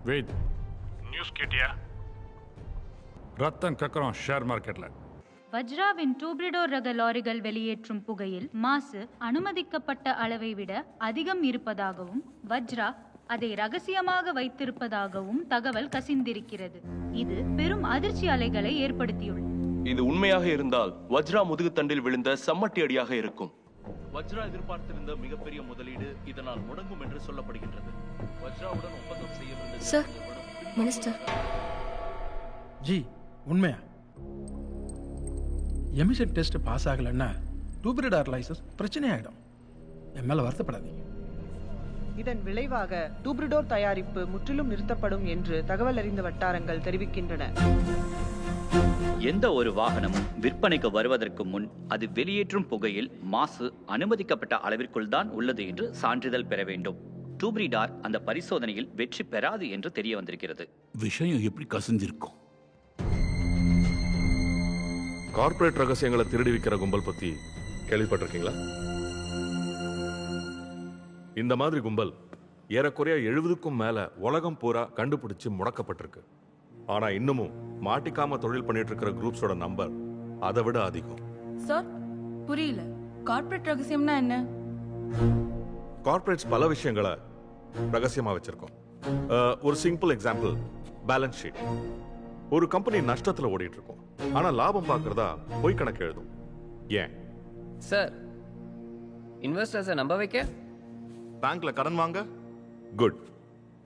Wait, news கேட்டியா? ரத்தம் கக்கறம் share மார்க்கெட்ல. வஜ்ராவின் டூப்ரிடோர் ரக லாரிகள் வெளியேற்றும் புகையில் மாசு அனுமதிக்கப்பட்ட அளவை விட அதிகம் இருப்பதாகவும் வஜ்ரா அதை ரகசியமாக வைத்திருப்பதாகவும் தகவல் கசிந்திருக்கிறது. இது பெரும் அதிர்ச்சி அலைகளை ஏற்படுத்தியுள்ளது. இது உண்மையாக இருந்தால் வஜ்ரா முதுகு தண்டில் விழுந்த சம்மட்டி அடியாக இருக்கும். வஜ்ரா எதிர்பார்த்திருந்த மிகப்பெரிய முதலீடு இதனால் முடங்கும் என்று சொல்லப்படுகின்றது. வஜ்ராவுடன் ஒப்பந்தம் செய்யவிருந்த சார், மினிஸ்டர் ஜி, உண்மையா எமிஷன் டெஸ்ட் பாஸ் ஆகலைன்னா டூப்ரிடார் லைசன்ஸ் பிரச்சனை ஆகிடும். என் மேலே வருத்தப்படாதீங்க. இதன் விளைவாக டூப்ரிடோர் தயாரிப்பு முற்றிலும் நிறுத்தப்படும் என்று தகவல் அறிந்த வட்டாரங்கள் தெரிவிக்கின்றன. எந்த ஒரு வாகனமும் விற்பனைக்கு வருவதற்கு முன் அது வெளியேற்றும் புகையில் மாசு அனுமதிக்கப்பட்ட அளவிற்குள் தான் உள்ளது என்று சான்றிதழ் பெற வேண்டும். டூப்ரிடார் அந்த பரிசோதனையில் வெற்றி பெறாது என்று தெரிய வந்திருக்கிறது. விஷயம் எப்படி கசிஞ்சிருக்கும்? கார்ப்பரேட் ரகசியங்களை திருடி விற்கிற கும்பல் பத்தி கேள்விப்பட்டிருக்கீங்களா? இந்த மாதிரி கும்பல் ஏறக்குறைய 70க்கும் மேல உலகம் பூரா கண்டுபிடிச்சு முடக்கப்பட்டிருக்கு. ஆனா இன்னமும் மாட்டிக்காம தொழில் பண்ணிட்டு இருக்கிற குரூப்ஸோட நம்பர் அதை விட அதிகம். சார், புரியல. கார்ப்பரேட் ரகசியம்னா என்ன? கார்ப்பரேட்ஸ் பல விஷயங்களை ரகசியமா வச்சிருக்கோம். ஒரு சிம்பிள் எக்ஸாம்பிள், பேலன்ஸ் ஷீட். ஒரு கம்பெனி நஷ்டத்துல ஓடிட்டு இருக்கும், ஆனா லாபம் பார்க்கறதா பொய் கணக்கு எழுதும். ஏன் சார்? இன்வெஸ்டர்ஸை நம்ப வைக்க? பேங்க்ல கடன் வாங்க? குட்.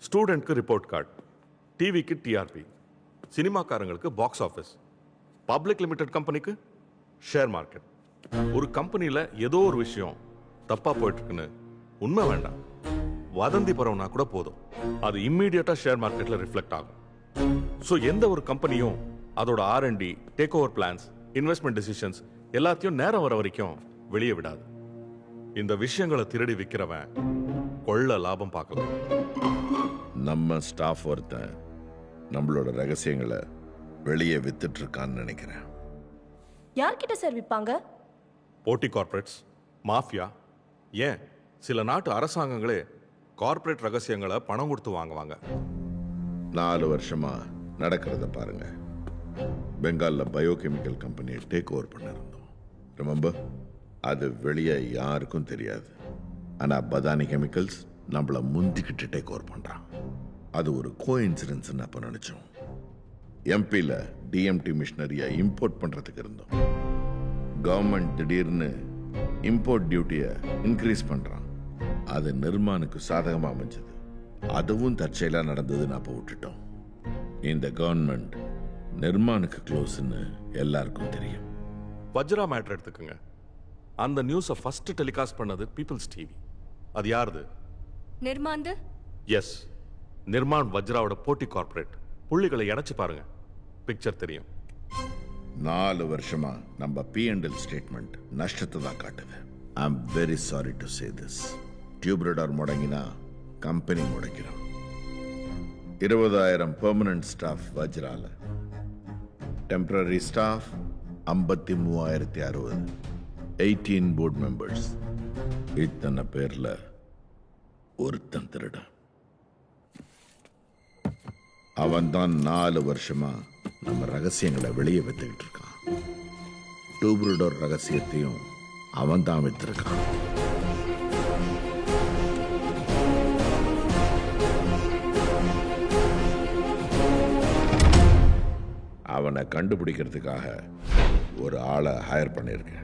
ஸ்டூடெண்ட்க்கு ரிப்போர்ட் கார்டு, டிவிக்கு டிஆர்பி, சினிமாக்காரங்களுக்கு பாக்ஸ் ஆஃபீஸ், பப்ளிக் லிமிடெட் கம்பெனிக்கு ஷேர் மார்க்கெட். ஒரு கம்பெனியில ஏதோ ஒரு விஷயம் தப்பா போயிட்டு இருக்குன்னு உண்மை வேண்டாம், வதந்தி பரவுனா கூட போதும், அது இம்மீடியட்டா ஷேர் மார்க்கெட்ல ரிஃப்ளெக்ட் ஆகும். ஸோ எந்த ஒரு கம்பெனியும் அதோட R&D, take over plans, investment decisions எல்லாத்தையும் நேரம் வர வரைக்கும் வெளியே விடாது. இந்த விஷயங்களை திருடி விற்கிறவன் கொள்ள லாபம் பார்க்கலாம். நம்ம ஸ்டாஃப் ஒருத்தன் நம்மளோட ரகசியங்களை வெளியே வித்துட்டு இருக்கான்னு நினைக்கிறேன். யார்கிட்ட சார் விற்பாங்க? போட்டி கார்ப்பரேட்ஸ், மாஃபியா, ஏன் சில நாட்டு அரசாங்கங்களே கார்ப்பரேட் ரகசியங்களை பணம் கொடுத்து வாங்குவாங்க. 4 வருஷமா நடக்கிறத பாருங்க. பெங்கால்ல பயோகெமிக்கல் கம்பெனியை டேக் ஓவர் பண்ணிருந்தோம். ரிமெம்பர்? அது வெளியே யாருக்கும் தெரியாது. ஆனா பதானி கெமிக்கல்ஸ் நம்மள முந்திக்கிட்டு டேக் ஓவர் பண்றான். அது ஒரு கோஇன்சிடென்ஸ் அப்ப நினைச்சோம். எம்பில டிஎம்டி மிஷினரியை இம்போர்ட் பண்றதுக்கு இருந்தோம். கவர்மெண்ட் திடீர்னு இம்போர்ட் டியூட்டியை இன்க்ரீஸ் பண்றான். அது நிர்மானுக்கு சாதகமா அமைஞ்சது. அதுவும் தற்செயலா நடந்ததுன்னு அப்ப விட்டுட்டோம். இந்த கவர்மெண்ட் நிர்மானுக்கு க்ளோஸ்ன்னு எல்லாருக்கும் தெரியும். வஜ்ரா மேட்டர் எடுத்துக்கோங்க. அந்த நியூஸை ஃபர்ஸ்ட் டெலிகாஸ்ட் பண்ணது பீப்புள்ஸ் டிவி. அது யாருது? நிர்மாந்து? எஸ், நிர்மான் வஜ்ராவோட போட்டி கார்ப்பரேட். புள்ளிகளை இணைச்சு பாருங்க, பிக்சர் தெரியும். 4 வருஷமா நம்ம P&L ஸ்டேட்மெண்ட் நஷ்டத்தை தான் காட்டுது. I am very sorry to say this. டியூப்ரிடார் முடங்கினா கம்பெனி முடங்கிறோம். 20,000 பெர்மனன்ட் ஸ்டாஃப் வஜ்ரால, டெம்பரரி ஸ்டாஃப் 53,060, 18 போர்ட் மெம்பர்ஸ். இத்தனை பேர்ல ஒருத்தன் திருட. அவன் தான் 4 வருஷமா நம்ம ரகசியங்களை வெளியே வித்துக்கிட்டு இருக்கான். டூப்ரிடோர் ரகசியத்தையும் அவன் தான் வித்திருக்கான். அவனை கண்டுபிடிக்கிறதுக்காக ஒரு ஆளை ஹையர் பண்ணியிருக்கேன்.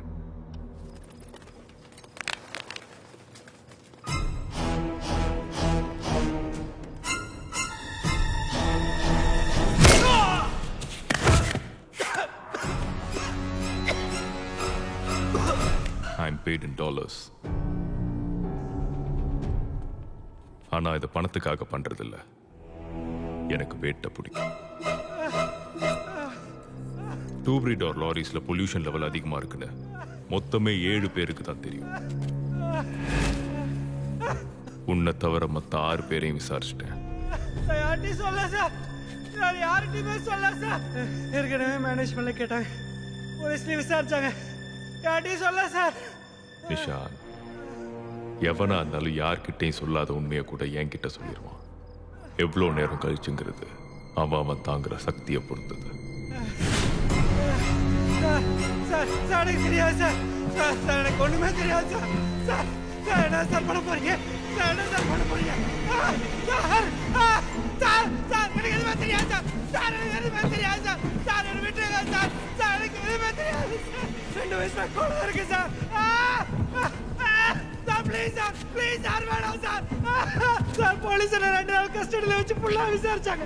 I'm paid in dollars. ஆனா இது பணத்துக்காக பண்றதில்ல, எனக்கு வேட்டை பிடிக்கும். டூப்ரிடோர் லாரிஸ்ல பொல்யூஷன் லெவல் அதிகமா இருக்குன்னு மொத்தமே 7 பேருக்கு தான் தெரியும். உன்னை தவிர மற்ற 6 பேரையும் விசாரிச்சிட்டேன். ஏற்கனவே மேனேஜ்மெண்ட்ல கேட்டாங்க, போலீஸ்ல விசாரிச்சாங்க, யார்ட்டையும் சொல்ல சார். நிஷான், எவனா இருந்தாலும் யார்கிட்டையும் சொல்லாத உண்மையை கூட என்கிட்ட சொல்லிடுவான். எவ்வளோ நேரம் கழிச்சுங்கிறது அவன் தாங்குற சக்தியை பொறுத்தது. சார் எனக்கு தெரியாது சார் எனக்கு ஒண்ணுமே தெரியாது சார் என்ன சார் பண்ண போறீங்க? என்ன சார் பண்ண போறீங்க? சார் எனக்கு எதுவுமே தெரியாது சார் எனக்கு எதுவுமே தெரியாது சார் என்ன விட்டுருங்க சார் எனக்கு எதுவுமே தெரியாது 2 வயசுல குழந்தை இருக்கு சார் ப்ளீஸ் சார் வேணாம் சார் போலீஸ் 2 நாள் கஸ்டடியில் வச்சு ஃபுல்லா விசாரிச்சாங்க.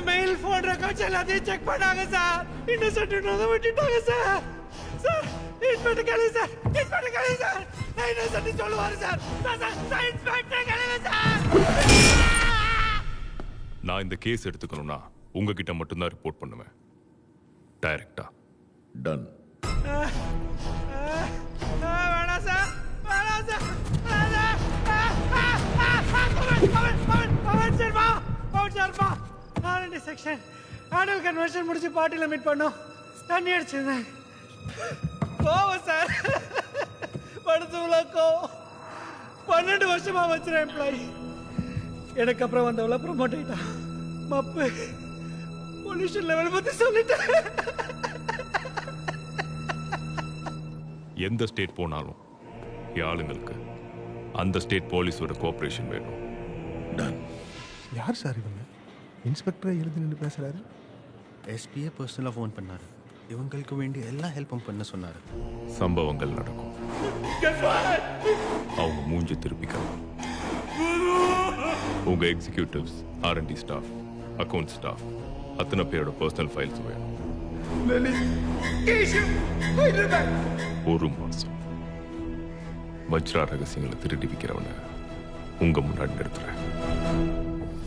மெயில் ஃபோன் ரெக்கார்ட்ஸ் எல்லாத்தையும் செக் பண்ணாங்க சார். இன்னசென்ட் விட்டுட்டாங்க சார். இன்ஸ்பெக்டர் கேளு சார் நான் இன்னசென்ட் சொல்லுவாரு சார் இன்ஸ்பெக்டர் கேளு சார். நான் இந்த கேஸ் எடுத்துக்கணும்னா உங்ககிட்ட மட்டும்தான் ரிப்போர்ட் பண்ணுவேன், டைரக்டா. டன். வேணாம் சார் செக்ஷன் ஆனுவல் கன்வென்ஷன் முடிச்சு பார்ட்டில மீட் பண்ணோம். தண்ணி அடிச்சிருந்தேன். கோவம் சார் படுத்து விளக்கோ 12 வருஷமா வச்சுற எம்ப்ளாயி. எனக்கு அப்புறம் வந்தவள ப்ரமோட் ஆயிட்டா. மப்பு பொல்யூஷன் லெவல் பத்தி சொல்லிட்டேன். எந்த ஸ்டேட் போனாலும் ஆளுங்களுக்கு அந்த ஸ்டேட் போலீஸோட கோஆபரேஷன் வேணும். டன். யார் சார் இவங்க? இன்ஸ்பெக்டரை எழுதி நின்று பேசுறாரு. எஸ்பியே பர்சனலாக ஃபோன் பண்ணாரு. இவங்களுக்கு வேண்டிய எல்லா ஹெல்ப்பும் பண்ண சொன்னாரு. சம்பவங்கள் நடக்கும், அவங்க மூஞ்சி திருப்பிக்கலாம். உங்க executives, R&D staff, account staff அத்தனை பேரோட பர்சனல் ஃபைல்ஸ் வேணும். 1 மாசம் வஜ்ரா ரகசியங்களை திருடி விற்கிறவனை உங்க முன்னாடி நிறுத்துறேன்.